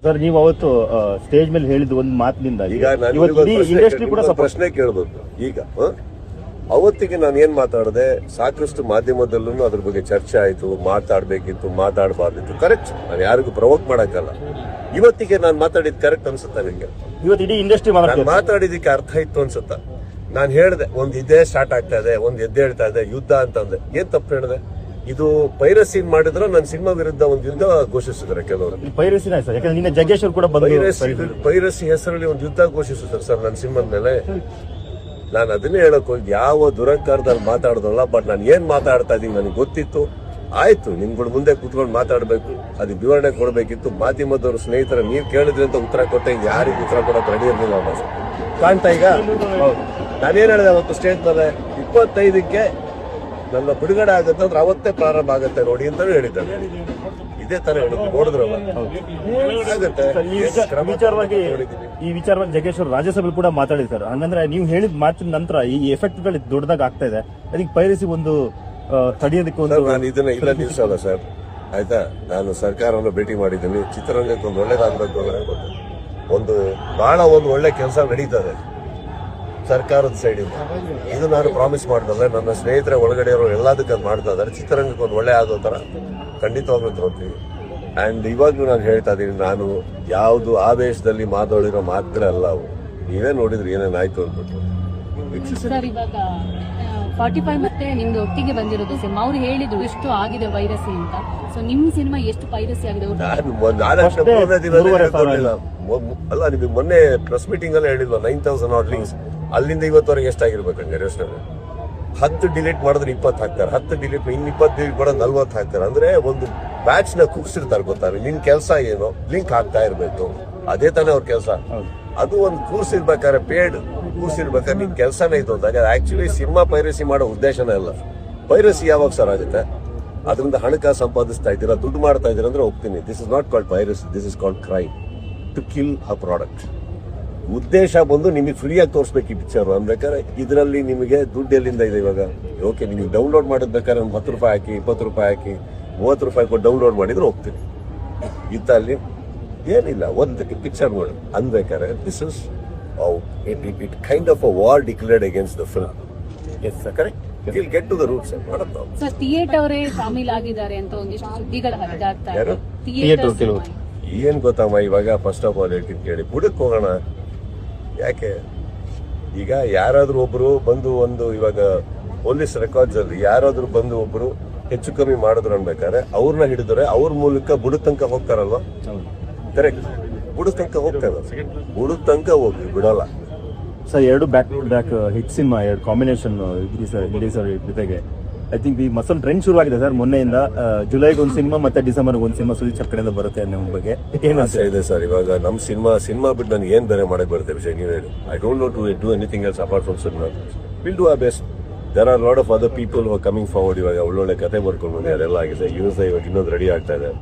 Sir ನೀವು ಅವತ್ತು stage ಮೇಲೆ ಹೇಳಿದ ಒಂದು ಮಾತಿನಿಂದ ಈಗ ಇಂಡಸ್ಟ್ರಿ ಕೂಡ ಪ್ರಶ್ನೆ ಕೇಳಬಹುದು. ಈಗ ಅವತ್ತಿಗೆ ನಾನು ಏನ್ ಮಾತಾಡಿದೆ, ಸಾಕಷ್ಟು ಮಾಧ್ಯಮದಲ್ಲೂ ಅದ್ರ ಬಗ್ಗೆ ಚರ್ಚೆ ಆಯ್ತು, ಮಾತಾಡ್ಬೇಕಿತ್ತು, ಮಾತಾಡಬಾರ್ದಿತ್ತು. ಕರೆಕ್ಟ್, ನಾನು ಯಾರಿಗೂ ಪ್ರವೋಕ್ ಮಾಡಕ್ಕಲ್ಲ. ಇವತ್ತಿಗೆ ನಾನು ಮಾತಾಡಿದ್ ಕರೆಕ್ಟ್ ಅನ್ಸುತ್ತಾ ನಿಮ್ಗೆ? ಇವತ್ತು ಇಡೀ ಇಂಡಸ್ಟ್ರಿ ಮಾತಾಡಿದಕ್ಕೆ ಅರ್ಥ ಇತ್ತು ಅನ್ಸುತ್ತ? ನಾನು ಹೇಳಿದೆ ಒಂದು ಇದೇ ಸ್ಟಾರ್ಟ್ ಆಗ್ತಾ ಇದೆ, ಒಂದು ಎದ್ದೆ ಹೇಳ್ತಾ ಇದೆ ಯುದ್ಧ ಅಂತಂದೆ. ಏನ್ ತಪ್ಪು ಹೇಳಿದೆ? ಇದು ಪೈರಸಿ ಮಾಡಿದ್ರೆ ನನ್ನ ಸಿನಿಮಾ ವಿರುದ್ಧ ಒಂದು ಯುದ್ಧ ಘೋಷಿಸಿದ್ದಾರೆ ಕೆಲವರು. ಪೈರಸಿ ಹೆಸರಲ್ಲಿ ಒಂದು ಯುದ್ಧ ಘೋಷಿಸಿದ್ದಾರೆ ಸರ್ ನನ್ನ ಸಿನಿಮಾದ ಮೇಲೆ. ನಾನು ಅದನ್ನೇ ಹೇಳಕ್ ಹೋಗಿ ಯಾವ ದುರಂಕಾರದಲ್ಲಿ ಮಾತಾಡ್ದಲ್ಲ. ಬಟ್ ನಾನು ಏನ್ ಮಾತಾಡ್ತಾ ಇದೀನಿ ನನಗೆ ಗೊತ್ತಿತ್ತು. ಆಯ್ತು, ನಿಮ್ಗಳು ಮುಂದೆ ಕುತ್ಕೊಂಡು ಮಾತಾಡ್ಬೇಕು, ಅದಕ್ಕೆ ವಿವರಣೆ ಕೊಡ್ಬೇಕಿತ್ತು. ಮಾಧ್ಯಮದವರು ಸ್ನೇಹಿತರ ನೀವ್ ಕೇಳಿದ್ರಿ ಅಂತ ಉತ್ತರ ಕೊಟ್ಟೆ, ಯಾರಿಗೂ ಉತ್ತರ ಕೊಡೋಕೆ ರೆಡಿ ಇರಲಿಲ್ಲ. ಕಾಣ್ತಾ ಈಗ ನಾನೇನ್ ಹೇಳಿದೆ ಅವತ್ತು ಸ್ಟೇಜ್ ಮೇಲೆ, 25ಕ್ಕೆ ನನ್ನ ಬಿಡುಗಡೆ ಆಗುತ್ತೆ ಅಂದ್ರೆ ಅವತ್ತೇ ಪ್ರಾರಂಭ ಆಗುತ್ತೆ ನೋಡಿ ಅಂತ ಹೇಳಿದ್ದಾರೆ. ಇದೇ ತರ ಹೇಳುದು ನೋಡಿದ್ರಲ್ಲ ಈ ವಿಚಾರವಾಗಿ ಜಗ್ಗೇಶ್ ಅವರು ರಾಜ್ಯಸಭೆಯಲ್ಲಿ ಕೂಡ ಮಾತಾಡಿದ್ದಾರೆ. ಹಂಗಂದ್ರೆ ನೀವು ಹೇಳಿದ ಮಾತಿನ ನಂತರ ಈ ಎಫೆಕ್ಟ್ ಗಳು ದೊಡ್ಡದಾಗ ಆಗ್ತಾ ಇದೆ. ಅದಕ್ಕೆ ಪೈರಸಿ ಒಂದು ತಡೆಯೋದಕ್ಕೆ ನಾನು ಇದನ್ನ ಇಲ್ಲ ನಿಲ್ಸಲ್ಲ ಸರ್. ಆಯ್ತಾ, ನಾನು ಸರ್ಕಾರವನ್ನು ಭೇಟಿ ಮಾಡಿದ್ದೀನಿ. ಚಿತ್ರರಂಗಕ್ಕೆ ಒಂದು ಒಳ್ಳೇದಾಗಬೇಕು ಒಂದು ಬಹಳ ಒಂದು ಒಳ್ಳೆ ಕೆಲಸ ನಡೀತದೆ ಸರ್ಕಾರದ ಸೈಡಿಂದ. ಇದು ನಾನು ಪ್ರಾಮಿಸ್ ಮಾಡಿದ್ರೆ ನನ್ನ ಸ್ನೇಹಿತರ ಒಳಗಡೆ ಅವರು ಎಲ್ಲದಕ್ಕೆ ಮಾಡ್ತಾ ಇದ್ದಾರೆ. ಚಿತ್ರರಂಗಕ್ಕೆ ಒಂದು ಒಳ್ಳೆ ಆಗೋ ತರ ಖಂಡಿತವಾಗ್ಲೂ ತಗೋತೀವಿ. ಅಂಡ್ ಇವಾಗ್ಲೂ ನಾನು ಹೇಳ್ತಾ ಇದ್ದೀನಿ, ನಾನು ಯಾವ್ದು ಆವೇಶದಲ್ಲಿ ಮಾತಾಡಿರೋ ಮಾತುಗಳಲ್ಲ ಅವು. ನೀವೇ ನೋಡಿದ್ರಿ ಏನೇನಾಯ್ತು ಅಂದ್ಬಿಟ್ಟು. ಸರ್, ಇವಾಗ 45 ಮತ್ತೆ ನಿಮ್ದು ಒಟ್ಟಿಗೆ ಬಂದಿರೋದು ಸಿನಿಮಾ. ಅವ್ರು ಹೇಳಿದ್ರು ಎಷ್ಟು ಆಗಿದೆ ವೈರಸಿ ಅಂತ. ಸೊ ನಿಮ್ ಸಿನಿಮಾ ಎಷ್ಟು ಪೈರಸಿ ಆಗಿದೆ? ಅಲ್ಲ, ನಿಮಗೆ ಮೊನ್ನೆ ಪ್ರೆಸ್ ಮೀಟಿಂಗ್ ಅಲ್ಲೇ ಹೇಳಿಲ್ವ 9,000 ಆಡ್ ಲಿಂಕ್ಸ್. ಅಲ್ಲಿಂದ ಇವತ್ತವರೆಗೆ ಎಷ್ಟಾಗಿರ್ಬೇಕು ಹಂಗಾರೆ ಯೋಚನೆ. 10 ಡಿಲೀಟ್ ಮಾಡಿದ್ರೆ 20 ಹಾಕ್ತಾರೆ, 10 ಡಿಲೀಟ್ ಇನ್ನು 20 ಡಿಲೀಟ್ ಮಾಡೋದು 40 ಹಾಕ್ತಾರೆ. ಅಂದ್ರೆ ಒಂದು ಬ್ಯಾಚ್ ನ ಕೂರ್ಸಿರ್ತಾರೆ. ಗೊತ್ತಾರೆ ನಿನ್ ಕೆಲಸ ಏನು, ಲಿಂಕ್ ಹಾಕ್ತಾ ಇರ್ಬೇಕು. ಅದೇ ತಾನೇ ಅವ್ರ ಕೆಲಸ. ಅದು ಒಂದು ಕೂರ್ಸಿರ್ಬೇಕಾದ್ರೆ ಪೇಡ್ ಕೂರ್ಸಿರ್ಬೇಕಾದ್ರೆ ನಿನ್ ಕೆಲಸನೇ ಇದು ಅಂದಾಗ ಆಕ್ಚುಲಿ ಸಿನಿಮಾ ಪೈರಸಿ ಮಾಡೋ ಉದ್ದೇಶನೇ ಅಲ್ಲ. ಪೈರಸಿ ಯಾವಾಗ ಸರ್ ಆಗುತ್ತೆ? ಅದರಿಂದ ಹಣಕಾಸು ಸಂಪಾದಿಸ್ತಾ ಇದ್ದೀರಾ, ದುಡ್ಡು ಮಾಡ್ತಾ ಇದ್ದೀರಾ ಅಂದ್ರೆ ಹೋಗ್ತೀನಿ. This is not called piracy, this is called crime to kill a product. ಉದ್ದೇಶ ಬಂದು ನಿಮಗೆ ಫ್ರೀಯಾಗಿ ತೋರಿಸ್ಬೇಕು ಈ ಪಿಕ್ಚರ್ ಅನ್ಬೇಕಾದ್ರೆ ಇದರಲ್ಲಿ ನಿಮಗೆ ದುಡ್ಡು ಎಲ್ಲಿಂದ ಇದೆ ಇವಾಗ? ಓಕೆ, ನಿಮಗೆ ಡೌನ್ಲೋಡ್ ಮಾಡೋದ್ಬೇಕಾದ್ರೆ ಒಂದು 10 ರೂಪಾಯಿ ಹಾಕಿ, 20 ರೂಪಾಯಿ ಹಾಕಿ, 30 ರೂಪಾಯಿ ಕೊಟ್ಟು ಡೌನ್ಲೋಡ್ ಮಾಡಿದ್ರೆ ಹೋಗ್ತೀನಿ. ಇತ್ತಲ್ಲಿ ಏನಿಲ್ಲ, ಒಂದಕ್ಕೆ ಪಿಕ್ಚರ್ ನೋಡಿ ಅನ್ಬೇಕಾದ್ರೆ this is it kind of a war declared against the film. Yes sir, correct. Will get to the roots. Sir, theatre ಅವರೇ ಶಾಮೀಲ್ ಆಗಿದ್ದಾರೆ ಅಂತ ಒಂದಿಷ್ಟು ಸುದ್ದಿಗಳು ಹರಿದಾಡ್ತಾ ಏನ್ ಗೊತ್ತಮ್ಮ, ಇವಾಗ ಫಸ್ಟ್ ಆಫ್ ಆಲ್ ಹೇಳ್ತೀನಿ ಕೇಳಿ, ಬುಡಕ್ ಹೋಗೋಣ. ಯಾಕೆ ಈಗ ಯಾರಾದ್ರೂ ಒಬ್ರು ಬಂದು ಒಂದು ಇವಾಗ ಪೊಲೀಸ್ ರೆಕಾರ್ಡ್ಸ್ ಅಲ್ಲಿ ಯಾರಾದ್ರೂ ಬಂದು ಒಬ್ರು ಹೆಚ್ಚು ಕಮ್ಮಿ ಮಾಡಿದ್ರು ಅನ್ಬೇಕಾದ್ರೆ ಅವ್ರನ್ನ ಹಿಡಿದ್ರೆ ಅವ್ರ ಮೂಲಕ ಬುಡಕ್ ತನಕ ಹೋಗ್ತಾರಲ್ವಾ? ಕರೆಕ್ಟ್, ಬುಡಕ್ ತನಕ ಹೋಗ್ತಾರ. ಬುಡಕ್ ತನಕ ಹೋಗಿ ಬಿಡಲ್ಲ ಸರ್. 2 back to back hit cinema, 2 combination sir ಜೊತೆಗೆ. ಐ ಥಿಂಕ್ ಈ ಮತ್ತೊಂದು ಟ್ರೆಂಡ್ ಶುರುವಾಗಿದೆ ಸರ್ ಮೊನ್ನೆಯಿಂದ. ಜುಲೈಗೆ ಒಂದು ಸಿನಿಮಾ ಮತ್ತೆ ಡಿಸೆಂಬರ್ಗೆ ಒಂದು ಸಿನಿಮಾ ಸುದೀಪ್ ಸರ್ ಕಡೆಯಿಂದ ಬರುತ್ತೆ ಅನ್ನೋ ಬಗ್ಗೆ ಏನ್ ಆಸೆ ಇದೆ ಸರ್? ಇವಾಗ ನಮ್ಮ ಸಿನಿಮಾ ಬಿಟ್ಟು ನನಗೆ ಏನ್ ಬೇರೆ ಮಾಡಕ್ ಬರುತ್ತೆ ವಿಷಯ ನೀವು ಹೇಳಿ. I don't know to do anything else apart from cinema. Will do our best. There are lot of other people who are coming forward. ಇವಾಗ ಒಳ್ಳೊಳ್ಳೆ ಕತೆ ಬರ್ಕೊಂಡು ಬಂದಿದೆ, ಅದೆಲ್ಲ ಆಗಿದೆ. ಇವಾಗ ಇನ್ನೊಂದು ರೆಡಿ ಆಗ್ತಾ ಇದೆ.